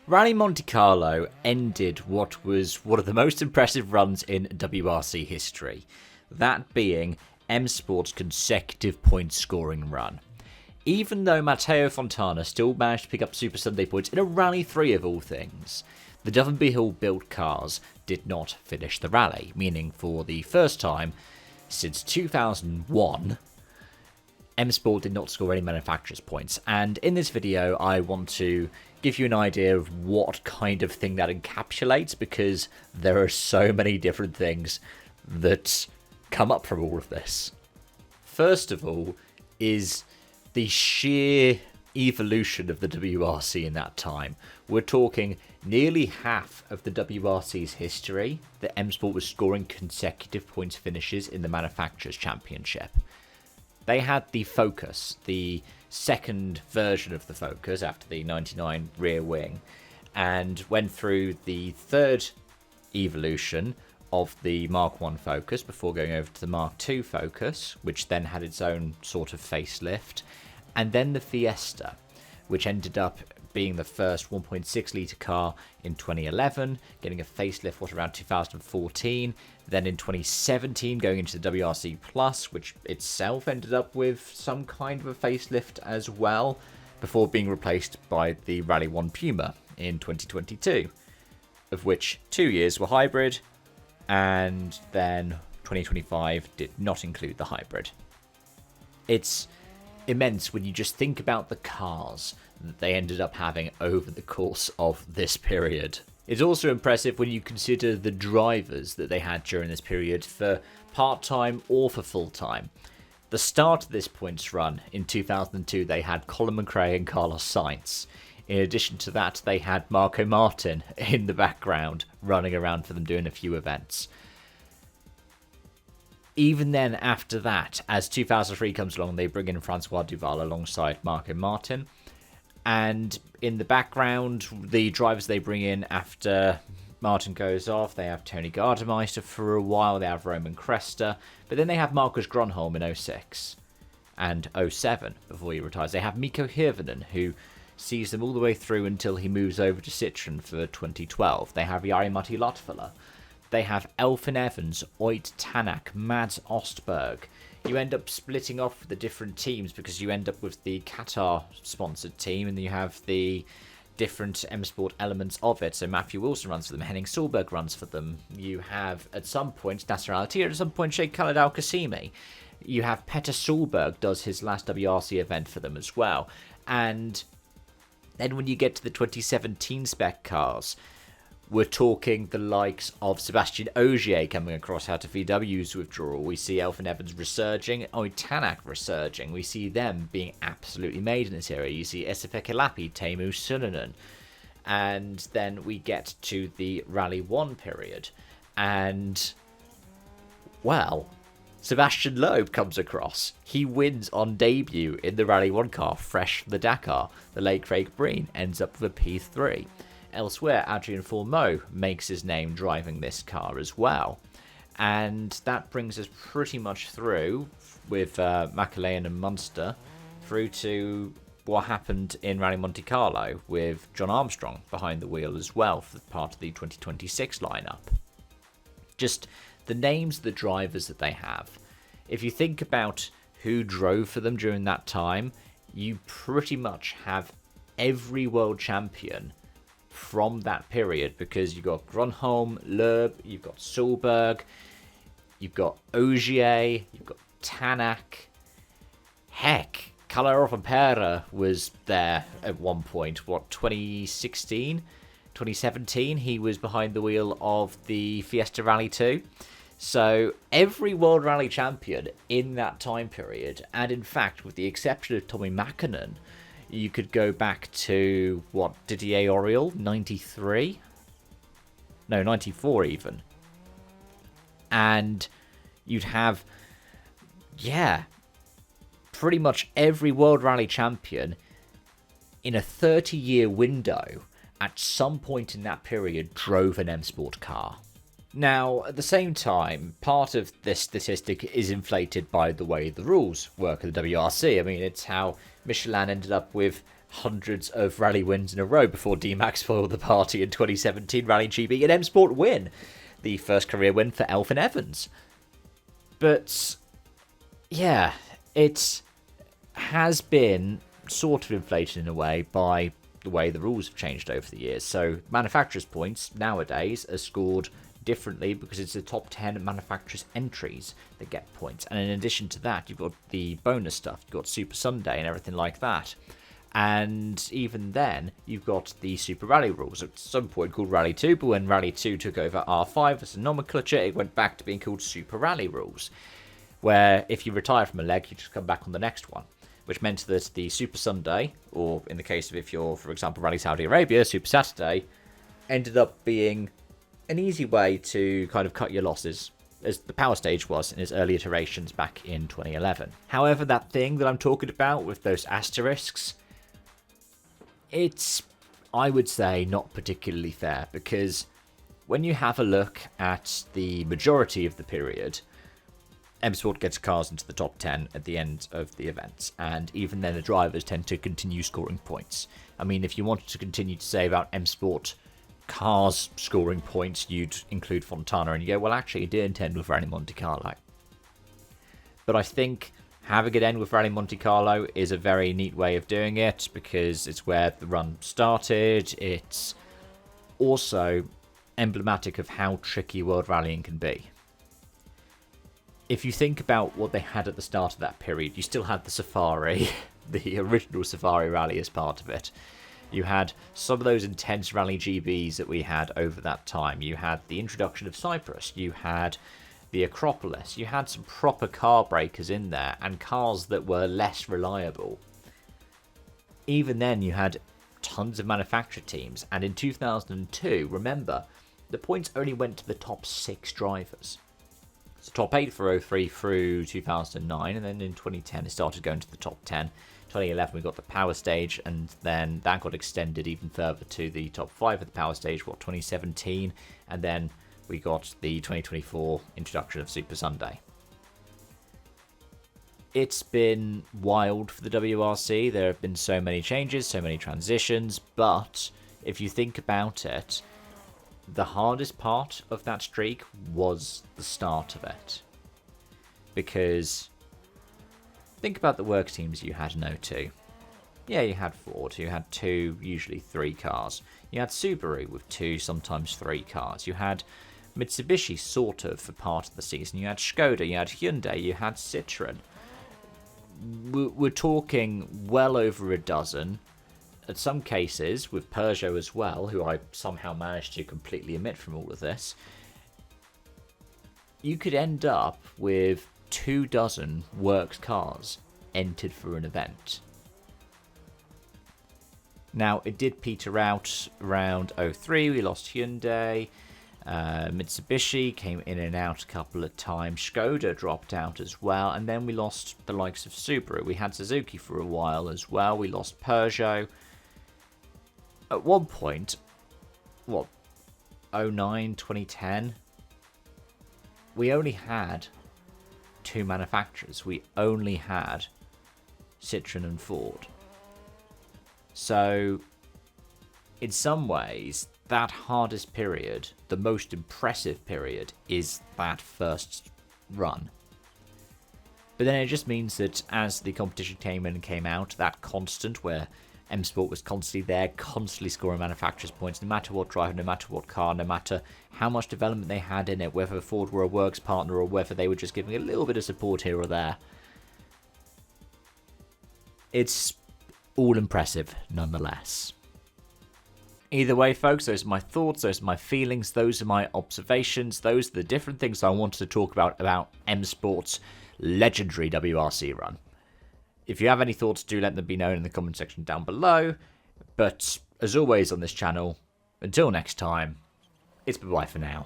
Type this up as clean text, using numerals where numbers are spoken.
Rallye Monte Carlo ended what was one of the most impressive runs in WRC history, that being M Sport's consecutive point scoring run. Even though Matteo Fontana still managed to pick up Super Sunday points in a Rally 3 of all things, the Duffenby Hill built cars did not finish the rally, meaning for the first time since 2001, M Sport did not score any manufacturer's points. And in this video, I want to give you an idea of what kind of thing that encapsulates, because there are so many different things that come up from all of this. First of all is the sheer evolution of the WRC in that time. We're talking nearly half of the WRC's history that M Sport was scoring consecutive points finishes in the Manufacturers' Championship. They had the Focus, the second version of the Focus after the 99 rear wing, and went through the third evolution of the Mark 1 Focus before going over to the Mark 2 Focus, which then had its own sort of facelift, and then the Fiesta, which ended up being the first 1.6 litre car in 2011, getting a facelift around 2014, then in 2017 going into the WRC Plus, which itself ended up with some kind of a facelift as well, before being replaced by the Rally 1 Puma in 2022, of which 2 years were hybrid, and then 2025 did not include the hybrid. It's immense when you just think about the cars that they ended up having over the course of this period. It's also impressive when you consider the drivers that they had during this period for part-time or for full-time. The start of this points run in 2002, they had Colin McRae and Carlos Sainz. In addition to that, they had Marco Martin in the background running around for them doing a few events. Even then, after that, as 2003 comes along, they bring in Francois Duval alongside Marco Martin. And in the background, the drivers they bring in after Martin goes off, they have Tony Gardemeister for a while, they have Roman Cresta, but then they have Marcus Gronholm in 06 and 07 before he retires. They have Mikko Hirvonen, who sees them all the way through until he moves over to Citroen for 2012. They have Jari-Matti Latvala. They have Elfyn Evans, Oyt Tanak, Mads Ostberg. You end up splitting off the different teams because you end up with the Qatar-sponsored team and you have the different M Sport elements of it. So Matthew Wilson runs for them, Henning Solberg runs for them. You have, at some point, Nasser Al-Attiyah, at some point, Sheikh Khaled Al-Qasimi. You have Petter Solberg does his last WRC event for them as well. And then when you get to the 2017 spec cars, we're talking the likes of Sebastian Ogier coming across out of VW's withdrawal. We see Elfyn Evans resurging, Oyt Tanak resurging. We see them being absolutely made in this area. You see Esapek Elapi, Teemu Suninen. And then we get to the Rally 1 period. And, well, Sebastian Loeb comes across. He wins on debut in the Rally 1 car, fresh from the Dakar. The late Craig Breen ends up with a P3. Elsewhere, Adrian Fourmeau makes his name driving this car as well. And that brings us pretty much through with Macaulay and Munster through to what happened in Rallye Monte Carlo with John Armstrong behind the wheel as well for part of the 2026 lineup. Just the names of the drivers that they have. If you think about who drove for them during that time, you pretty much have every world champion from that period, because you've got Gronholm, Loeb, you've got Solberg, you've got Ogier, you've got Tanak. Heck, Calero Vampera was there at one point. 2016? 2017? He was behind the wheel of the Fiesta Rally 2. So every World Rally champion in that time period, and in fact, with the exception of Tommy Mäkinen, you could go back to, Didier Auriol, 93? No, 94 even. And you'd have, pretty much every World Rally champion in a 30-year window at some point in that period drove an M Sport car. Now, at the same time, part of this statistic is inflated by the way the rules work at the WRC. I mean, it's how Michelin ended up with hundreds of rally wins in a row before D-Mac spoiled the party in 2017 Rally GB and M-Sport win. The first career win for Elfyn Evans. But, yeah, it has been sort of inflated in a way by the way the rules have changed over the years. So manufacturers' points nowadays are scored differently because it's the top 10 manufacturers' entries that get points. And in addition to that, you've got the bonus stuff. You've got Super Sunday and everything like that. And even then, you've got the Super Rally rules. At some point called Rally 2, but when Rally 2 took over R5 as a nomenclature, it went back to being called Super Rally rules, where if you retire from a leg, you just come back on the next one, which meant that the Super Sunday, or in the case of if you're, for example, Rally Saudi Arabia, Super Saturday, ended up being an easy way to kind of cut your losses, as the power stage was in its early iterations back in 2011. However, that thing that I'm talking about with those asterisks, it's, I would say, not particularly fair, because when you have a look at the majority of the period, M-Sport gets cars into the top 10 at the end of the events, and even then the drivers tend to continue scoring points. I mean, if you wanted to continue to say about M-Sport cars scoring points, you'd include Fontana, and you go, well, actually, it did intend with Rallye Monte Carlo. But I think having it end with Rallye Monte Carlo is a very neat way of doing it, because it's where the run started. It's also emblematic of how tricky world rallying can be. If you think about what they had at the start of that period, you still had the Safari, the original Safari Rally as part of it. You had some of those intense Rally GBs that we had over that time. You had the introduction of Cyprus. You had the Acropolis. You had some proper car breakers in there, and cars that were less reliable. Even then, you had tons of manufacturer teams. And in 2002, remember, the points only went to the top 6 drivers. So top 8 for 03 through 2009, and then in 2010 it started going to the top 10. 2011 we got the power stage, and then that got extended even further to the top 5 of the power stage, 2017, and then we got the 2024 introduction of Super Sunday. It's been wild for the WRC. There have been so many changes, so many transitions, but if you think about it, the hardest part of that streak was the start of it. Because think about the work teams you had in 02. Yeah, you had Ford, you had 2, usually 3 cars. You had Subaru with 2, sometimes 3 cars. You had Mitsubishi sort of for part of the season. You had Skoda, you had Hyundai, you had Citroen. We're talking well over a dozen. In some cases, with Peugeot as well, who I somehow managed to completely omit from all of this, you could end up with 24 works cars entered for an event. Now, it did peter out around 03. We lost Hyundai. Mitsubishi came in and out a couple of times. Skoda dropped out as well. And then we lost the likes of Subaru. We had Suzuki for a while as well. We lost Peugeot. At one point, 09, 2010, we only had 2 manufacturers. We only had Citroen and Ford. So, in some ways, that hardest period, the most impressive period, is that first run. But then it just means that as the competition came in and came out, that constant where M-Sport was constantly there, constantly scoring manufacturers' points, no matter what driver, no matter what car, no matter how much development they had in it, whether Ford were a works partner or whether they were just giving a little bit of support here or there. It's all impressive, nonetheless. Either way, folks, those are my thoughts, those are my feelings, those are my observations, those are the different things I wanted to talk about M-Sport's legendary WRC run. If you have any thoughts, do let them be known in the comment section down below. But as always on this channel, until next time, it's bye-bye for now.